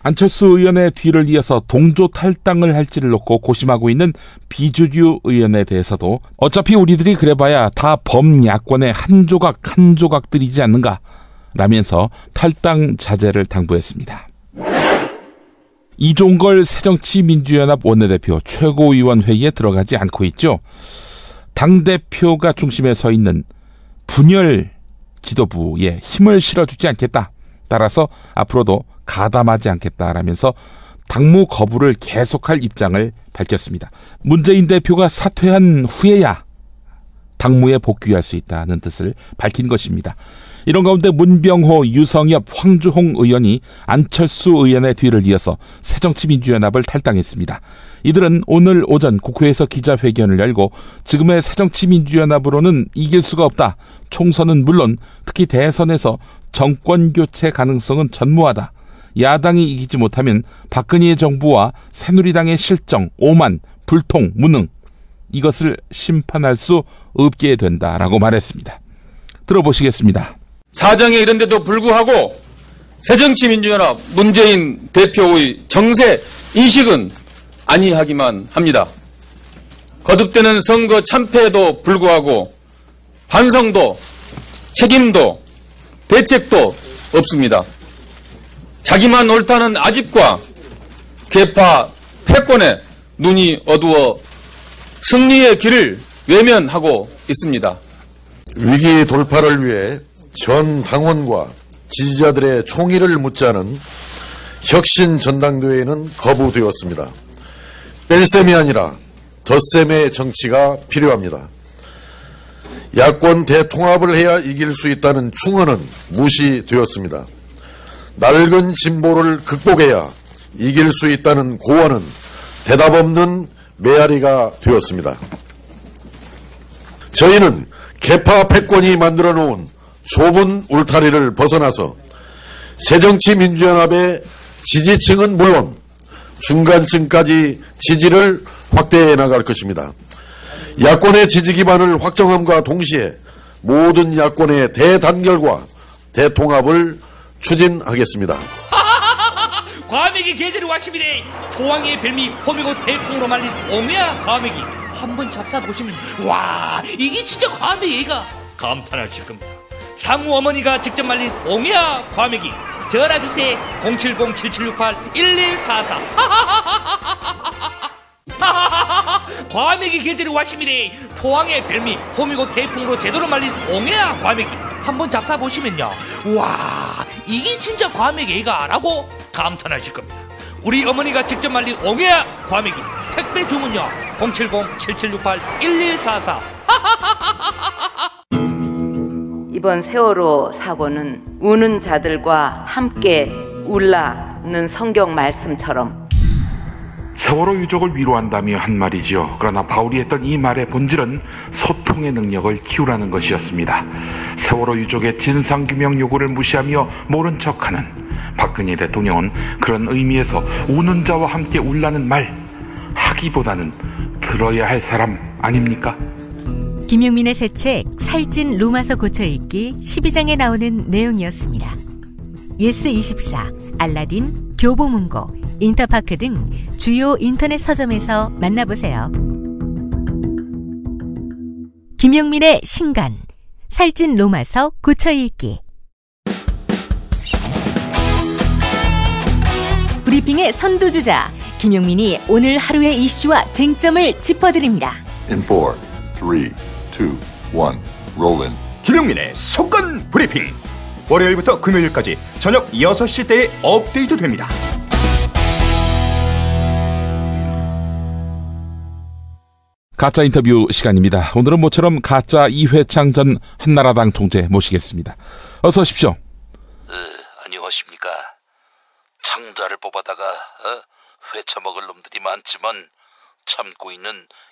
안철수 의원의 뒤를 이어서 동조 탈당을 할지를 놓고 고심하고 있는 비주류 의원에 대해서도 어차피 우리들이 그래봐야 다 범야권의 한 조각들이지 않는가 라면서 탈당 자제를 당부했습니다. 이종걸 새정치민주연합 원내대표 최고위원회의에 들어가지 않고 있죠. 당대표가 중심에 서 있는 분열 지도부에 힘을 실어주지 않겠다. 따라서 앞으로도 가담하지 않겠다라면서 당무 거부를 계속할 입장을 밝혔습니다. 문재인 대표가 사퇴한 후에야 당무에 복귀할 수 있다는 뜻을 밝힌 것입니다. 이런 가운데 문병호, 유성엽, 황주홍 의원이 안철수 의원의 뒤를 이어서 새정치민주연합을 탈당했습니다. 이들은 오늘 오전 국회에서 기자회견을 열고 지금의 새정치민주연합으로는 이길 수가 없다. 총선은 물론 특히 대선에서 정권교체 가능성은 전무하다. 야당이 이기지 못하면 박근혜 정부와 새누리당의 실정, 오만, 불통, 무능 이것을 심판할 수 없게 된다라고 말했습니다. 들어보시겠습니다. 사정에 이른데도 불구하고 새정치민주연합 문재인 대표의 정세 인식은 아니하기만 합니다. 거듭되는 선거 참패에도 불구하고 반성도 책임도 대책도 없습니다. 자기만 옳다는 아집과 계파 패권에 눈이 어두워 승리의 길을 외면하고 있습니다. 위기 돌파를 위해 전 당원과 지지자들의 총의를 묻자는 혁신 전당대회는 거부되었습니다. 뺄셈이 아니라 덧셈의 정치가 필요합니다. 야권 대통합을 해야 이길 수 있다는 충언은 무시되었습니다. 낡은 진보를 극복해야 이길 수 있다는 고언은 대답 없는 메아리가 되었습니다. 저희는 계파 패권이 만들어 놓은 좁은 울타리를 벗어나서 새정치민주연합의 지지층은 물론 중간층까지 지지를 확대해 나갈 것입니다. 야권의 지지 기반을 확정함과 동시에 모든 야권의 대단결과 대통합을 추진하겠습니다. 과메기 계절이 왔습니다. 포항의 별미 호미곶 해풍으로 말린 옹야 과메기 한번 잡숴보시면 와 이게 진짜 과메기가 감탄하실 겁니다. 상무 어머니가 직접 말린 옹야 과메기 전화주세요. 070-7768-1144 과메기 계절이 왔습니다. 포항의 별미 호미곶 해풍으로 제대로 말린 옹야 과메기 한번 잡숴보시면요 와 이게 진짜 과메기가 라고 감탄하실 겁니다. 우리 어머니가 직접 말린 옹야 과메기 택배 주문요 070-7768-1144. 이번 세월호 사고는 우는 자들과 함께 울라는 성경 말씀처럼 세월호 유족을 위로한다며 한 말이지요. 그러나 바울이 했던 이 말의 본질은 소통의 능력을 키우라는 것이었습니다. 세월호 유족의 진상규명 요구를 무시하며 모른 척하는 박근혜 대통령은 그런 의미에서 우는 자와 함께 울라는 말 하기보다는 들어야 할 사람 아닙니까? 김용민의 새 책 살찐 로마서 고쳐 읽기 12장에 나오는 내용이었습니다. 예스24, 알라딘, 교보문고, 인터파크 등 주요 인터넷 서점에서 만나보세요. 김용민의 신간 살찐 로마서 고쳐 읽기. 브리핑의 선두주자 김용민이 오늘 하루의 이슈와 쟁점을 짚어드립니다. In 4, 3, 2, 1, roll in. 김용민의 속건 브리핑. 월요일부터 금요일까지 저녁 6시 때에 업데이트 됩니다. 가짜 인터뷰 시간입니다. 오늘은 모처럼 가짜 이회창 전 한나라당 총재 모시겠습니다. 어서 오십시오. 안녕하십니까. 창자를 뽑아다가 회쳐먹을 놈들이 많지만 참고 있는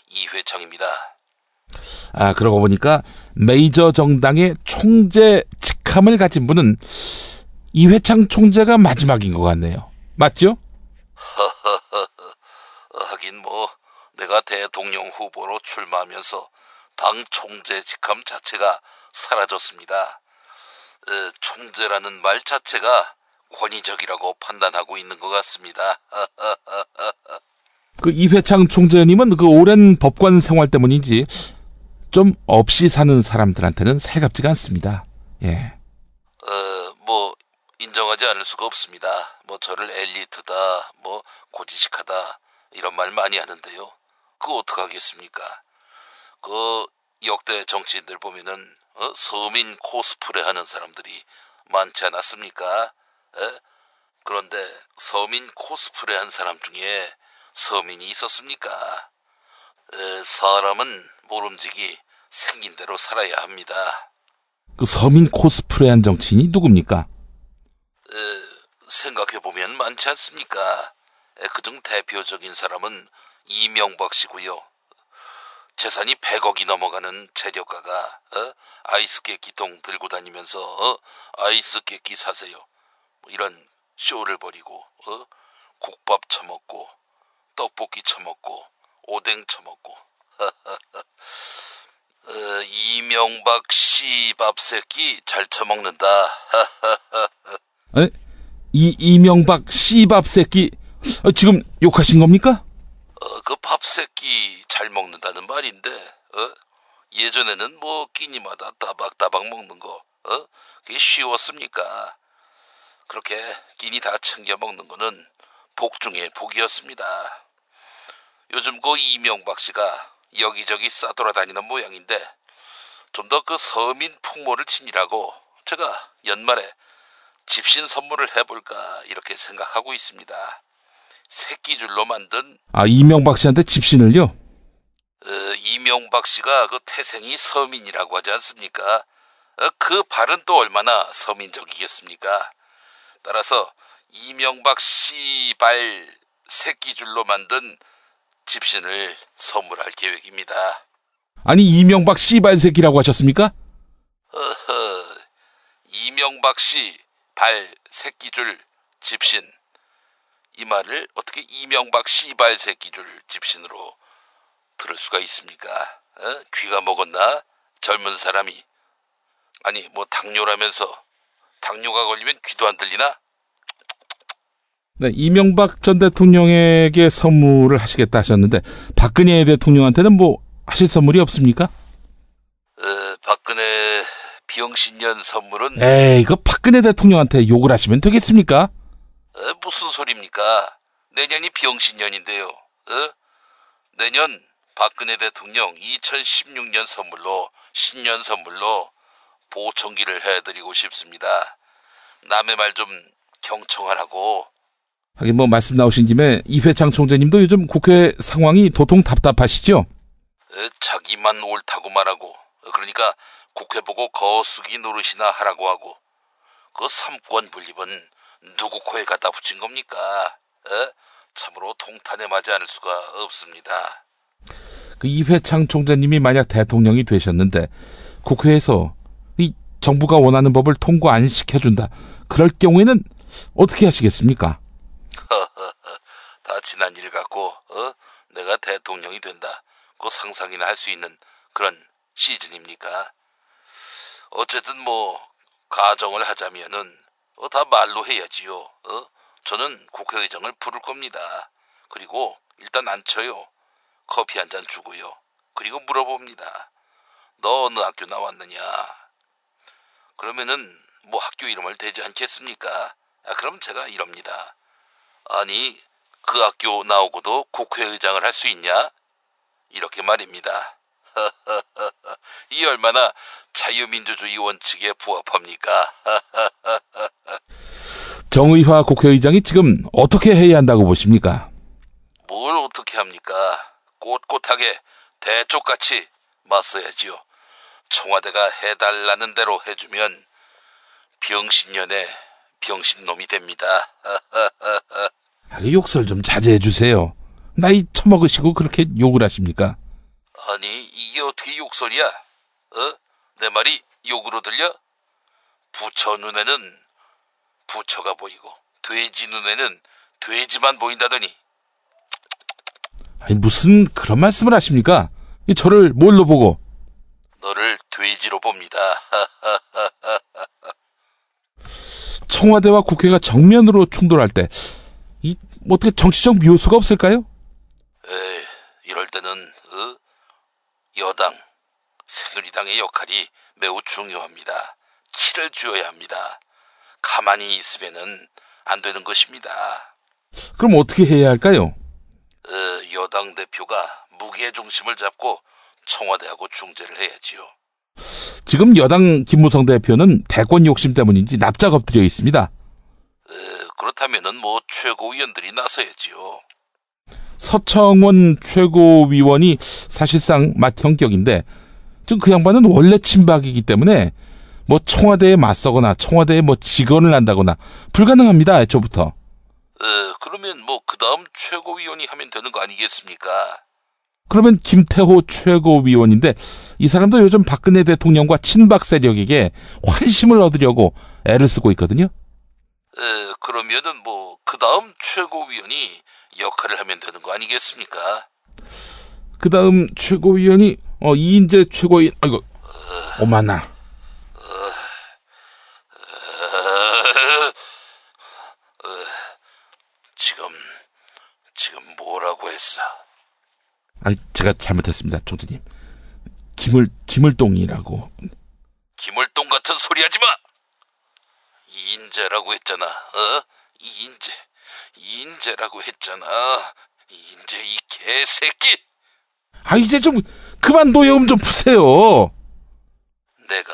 이회창입니다. 아, 그러고 보니까 메이저 정당의 총재 직함을 가진 분은 이회창 총재가 마지막인 것 같네요. 맞죠? 하긴 뭐 내가 대통령 후보로 출마하면서 당 총재 직함 자체가 사라졌습니다. 총재라는 말 자체가 권위적이라고 판단하고 있는 것 같습니다. 그 이회창 총재님은 그 오랜 법관 생활 때문인지 좀 없이 사는 사람들한테는 살갑지가 않습니다. 예. 뭐 인정하지 않을 수가 없습니다. 뭐 저를 엘리트다, 뭐 고지식하다 이런 말 많이 하는데요. 그거 어떡하겠습니까? 그 역대 정치인들 보면은 서민 코스프레 하는 사람들이 많지 않았습니까? 그런데 서민 코스프레 한 사람 중에 서민이 있었습니까? 사람은 모름지기 생긴 대로 살아야 합니다. 그 서민 코스프레 한 정치인이 누굽니까? 생각해보면 많지 않습니까? 그중 대표적인 사람은 이명박 씨고요. 재산이 100억이 넘어가는 재력가가 아이스 깨끼통 들고 다니면서 아이스 깨끼 사세요 뭐 이런 쇼를 벌이고 국밥 처먹고 떡볶이 처먹고 오뎅 처먹고 이명박 씨 밥새끼 잘 처먹는다. 이명박 씨밥 새끼 지금 욕하신 겁니까? 그 밥새끼 잘 먹는다는 말인데 예전에는 뭐 끼니마다 따박따박 먹는 거 그게 쉬웠습니까? 그렇게 끼니 다 챙겨 먹는 거는 복 중에 복이었습니다. 요즘 그 이명박 씨가 여기저기 싸돌아다니는 모양인데 좀 더 그 서민 풍모를 지니라고 제가 연말에 집신 선물을 해볼까 이렇게 생각하고 있습니다. 새끼줄로 만든 이명박 씨한테 집신을요? 이명박 씨가 그 태생이 서민이라고 하지 않습니까? 그 발은 또 얼마나 서민적이겠습니까? 따라서 이명박 씨 발 새끼줄로 만든 집신을 선물할 계획입니다. 아니 이명박 씨발 새끼라고 하셨습니까? 이명박 씨 발 새끼줄 집신 이 말을 어떻게 이명박 씨발 새끼줄 집신으로 들을 수가 있습니까? 귀가 먹었나? 젊은 사람이 아니 뭐 당뇨라면서 당뇨가 걸리면 귀도 안 들리나? 네, 이명박 전 대통령에게 선물을 하시겠다 하셨는데 박근혜 대통령한테는 뭐 하실 선물이 없습니까? 박근혜 비영신년 선물은 에이, 이거 박근혜 대통령한테 욕을 하시면 되겠습니까? 무슨 소리입니까? 내년이 비영신년인데요. 내년 박근혜 대통령 2016년 선물로 신년 선물로 보청기를 해드리고 싶습니다. 남의 말 좀 경청하라고. 하긴 뭐 말씀 나오신 김에 이회창 총재님도 요즘 국회 상황이 도통 답답하시죠? 자기만 옳다고 말하고, 그러니까 국회 보고 거수기 노릇이나 하라고 하고, 그 삼권 분립은 누구 코에 갖다 붙인 겁니까? 참으로 통탄에 맞지 않을 수가 없습니다. 그 이회창 총재님이 만약 대통령이 되셨는데 국회에서 이 정부가 원하는 법을 통과 안 시켜준다, 그럴 경우에는 어떻게 하시겠습니까? 다 지난 일 갖고 내가 대통령이 된다, 그 상상이나 할 수 있는 그런 시즌입니까? 어쨌든 뭐 가정을 하자면은 다 말로 해야지요. 저는 국회의장을 부를 겁니다. 그리고 일단 앉혀요. 커피 한 잔 주고요. 그리고 물어봅니다. 너 어느 학교 나왔느냐? 그러면은 뭐 학교 이름을 대지 않겠습니까? 그럼 제가 이럽니다. 아니, 그 학교 나오고도 국회의장을 할 수 있냐? 이렇게 말입니다. 이 얼마나 자유민주주의 원칙에 부합합니까? 정의화 국회의장이 지금 어떻게 해야 한다고 보십니까? 뭘 어떻게 합니까? 꼿꼿하게 대쪽같이 맞서야지요. 청와대가 해달라는 대로 해주면 병신년에 병신놈이 됩니다. 욕설 좀 자제해 주세요. 나이 처먹으시고 그렇게 욕을 하십니까? 아니, 이게 어떻게 욕설이야? 내 말이 욕으로 들려? 부처 눈에는 부처가 보이고 돼지 눈에는 돼지만 보인다더니. 아니, 무슨 그런 말씀을 하십니까? 저를 뭘로 보고? 너를 돼지로 봅니다. 청와대와 국회가 정면으로 충돌할 때 어떻게 정치적 묘수가 없을까요? 이럴 때는 여당, 새누리당의 역할이 매우 중요합니다. 키를 쥐어야 합니다. 가만히 있으면은 안 되는 것입니다. 그럼 어떻게 해야 할까요? 여당 대표가 무게 중심을 잡고 청와대하고 중재를 해야지요. 지금 여당 김무성 대표는 대권 욕심 때문인지 납작 엎드려 있습니다. 그렇다면은 뭐 최고위원들이 나서야지요. 서청원 최고위원이 사실상 맏형격인데 지금 그 양반은 원래 친박이기 때문에 뭐 청와대에 맞서거나 청와대에 뭐 직언을 한다거나 불가능합니다, 애초부터. 그러면 뭐 그 다음 최고위원이 하면 되는 거 아니겠습니까? 그러면 김태호 최고위원인데 이 사람도 요즘 박근혜 대통령과 친박 세력에게 환심을 얻으려고 애를 쓰고 있거든요. 그러면은 뭐 그 다음 최고위원이 역할을 하면 되는 거 아니겠습니까? 그 다음 최고위원이 이인재 최고위원. 아이고, 오마나. 지금 뭐라고 했어? 아니, 제가 잘못했습니다, 총재님. 김을동이라고. 김을동 같은 소리 하지 마. 이인재라고 했잖아. 이인재라고 했잖아. 이인재 이 개새끼. 이제 좀 그만 노여움 좀 푸세요. 내가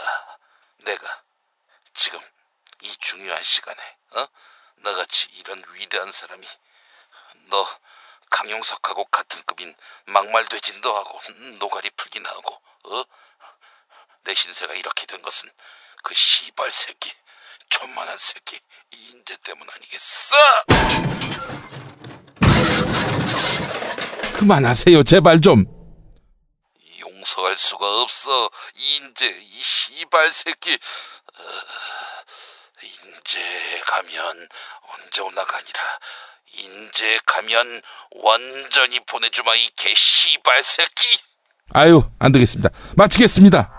지금 이 중요한 시간에 나같이 이런 위대한 사람이, 너 강용석하고 같은 급인 막말돼진 너하고 노가리 풀기나 하고 내 신세가 이렇게 된 것은 그 씨발 새끼, 존만한 새끼 이인재 때문 아니겠어? 그만하세요, 제발 좀. 용서할 수가 없어. 이인재 이 씨발 새끼. 인재 가면 언제 오나가 아니라 인재 가면 완전히 보내주마 이 개 씨발 새끼. 아유, 안 되겠습니다. 마치겠습니다.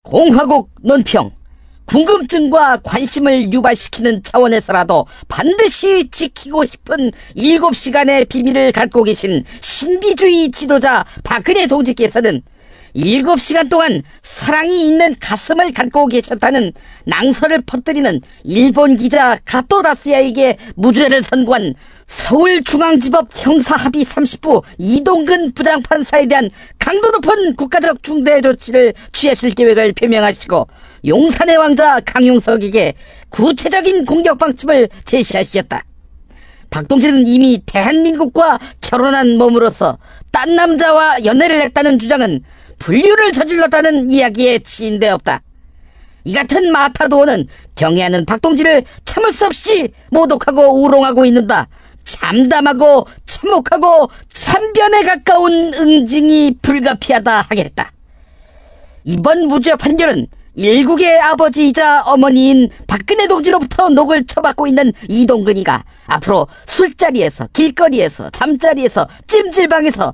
공화국 논평. 궁금증과 관심을 유발시키는 차원에서라도 반드시 지키고 싶은 7시간의 비밀을 갖고 계신 신비주의 지도자 박근혜 동지께서는 7시간 동안 사랑이 있는 가슴을 갖고 계셨다는 낭설을 퍼뜨리는 일본 기자 가토 다스야에게 무죄를 선고한 서울중앙지법 형사합의 30부 이동근 부장판사에 대한 강도 높은 국가적 중대 조치를 취하실 계획을 표명하시고 용산의 왕자 강용석에게 구체적인 공격 방침을 제시하셨다. 박동진은 이미 대한민국과 결혼한 몸으로서 딴 남자와 연애를 했다는 주장은 불륜을 저질렀다는 이야기에 지인데 없다. 이 같은 마타도어는 경애하는 박동진을 참을 수 없이 모독하고 우롱하고 있는다. 참담하고 참혹하고 참변에 가까운 응징이 불가피하다 하겠다. 이번 무죄 판결은 일국의 아버지이자 어머니인 박근혜 동지로부터 녹을 쳐받고 있는 이동근이가 앞으로 술자리에서, 길거리에서, 잠자리에서, 찜질방에서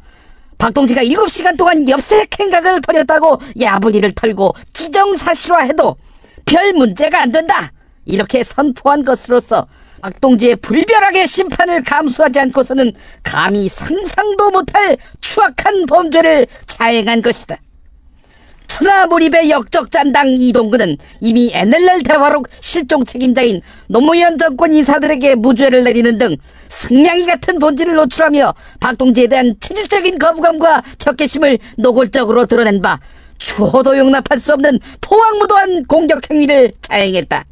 박동지가 7시간 동안 엽색 행각을 벌였다고 야부리를 털고 기정사실화해도 별 문제가 안 된다, 이렇게 선포한 것으로서 박동지의 불별하게 심판을 감수하지 않고서는 감히 상상도 못할 추악한 범죄를 자행한 것이다. 천하몰입의 역적잔당 이동근은 이미 NLL 대화록 실종 책임자인 노무현 정권 인사들에게 무죄를 내리는 등 승냥이 같은 본질을 노출하며 박동지에 대한 체질적인 거부감과 적개심을 노골적으로 드러낸 바 추호도 용납할 수 없는 포악무도한 공격 행위를 자행했다.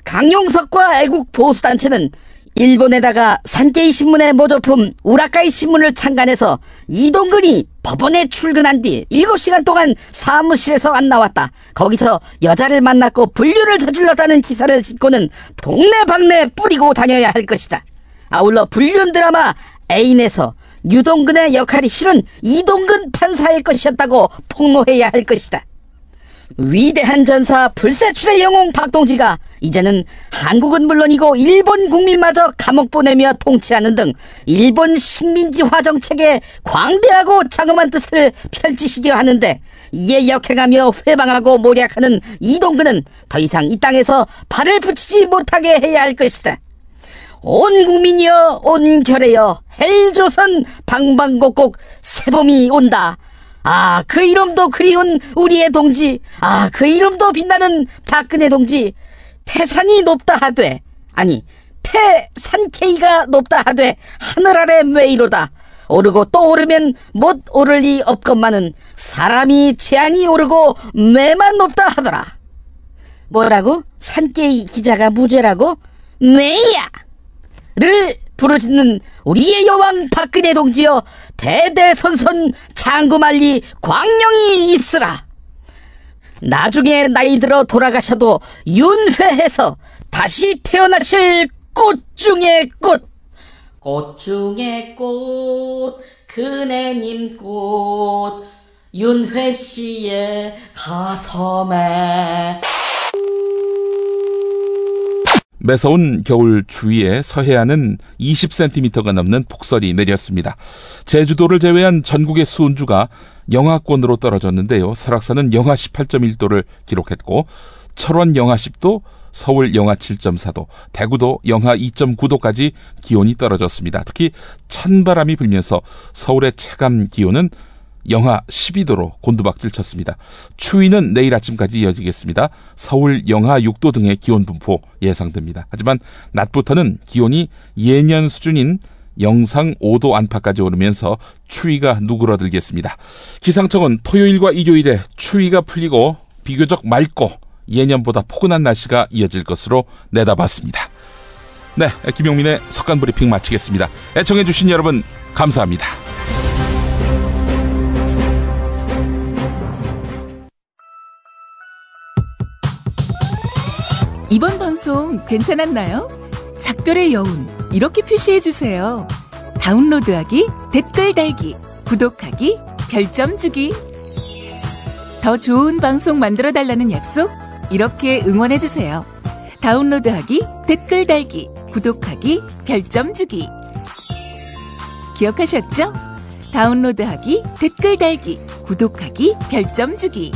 강용석과 애국 보수단체는 일본에다가 산케이 신문의 모조품 우라카이 신문을 창간해서 이동근이 법원에 출근한 뒤 7시간 동안 사무실에서 안 나왔다, 거기서 여자를 만났고 불륜을 저질렀다는 기사를 싣고는 동네방네 뿌리고 다녀야 할 것이다. 아울러 불륜 드라마 애인에서 유동근의 역할이 실은 이동근 판사의 것이었다고 폭로해야 할 것이다. 위대한 전사 불세출의 영웅 박동지가 이제는 한국은 물론이고 일본 국민마저 감옥 보내며 통치하는 등 일본 식민지화 정책에 광대하고 장엄한 뜻을 펼치시려 하는데, 이에 역행하며 회방하고 모략하는 이동근은 더 이상 이 땅에서 발을 붙이지 못하게 해야 할 것이다. 온 국민이여, 온 결의여, 헬조선 방방곡곡 새봄이 온다. 아, 그 이름도 그리운 우리의 동지, 아, 그 이름도 빛나는 박근혜 동지. 태산이 높다 하되, 아니 태산케이가 높다 하되 하늘 아래 웨이로다. 오르고 또 오르면 못 오를 리 없건만은 사람이 재앙이 오르고 매만 높다 하더라. 뭐라고? 산케이 기자가 무죄라고? 매야! 를 부르짖는 우리의 여왕 박근혜 동지여, 대대손손 장구말리 광령이 있으라. 나중에 나이 들어 돌아가셔도 윤회해서 다시 태어나실 꽃 중의 꽃, 꽃 중의 꽃, 그네님 꽃, 윤회씨의 가섬에. 매서운 겨울 추위에 서해안은 20cm가 넘는 폭설이 내렸습니다. 제주도를 제외한 전국의 수온주가 영하권으로 떨어졌는데요. 설악산은 영하 18.1도를 기록했고, 철원 영하 10도, 서울 영하 7.4도, 대구도 영하 2.9도까지 기온이 떨어졌습니다. 특히 찬바람이 불면서 서울의 체감 기온은 영하 12도로 곤두박질 쳤습니다. 추위는 내일 아침까지 이어지겠습니다. 서울 영하 6도 등의 기온 분포 예상됩니다. 하지만 낮부터는 기온이 예년 수준인 영상 5도 안팎까지 오르면서 추위가 누그러들겠습니다. 기상청은 토요일과 일요일에 추위가 풀리고 비교적 맑고 예년보다 포근한 날씨가 이어질 것으로 내다봤습니다. 네, 김용민의 석간 브리핑 마치겠습니다. 애청해주신 여러분 감사합니다. 이번 방송 괜찮았나요? 작별의 여운 이렇게 표시해주세요. 다운로드하기, 댓글 달기, 구독하기, 별점 주기. 더 좋은 방송 만들어달라는 약속 이렇게 응원해주세요. 다운로드하기, 댓글 달기, 구독하기, 별점 주기. 기억하셨죠? 다운로드하기, 댓글 달기, 구독하기, 별점 주기.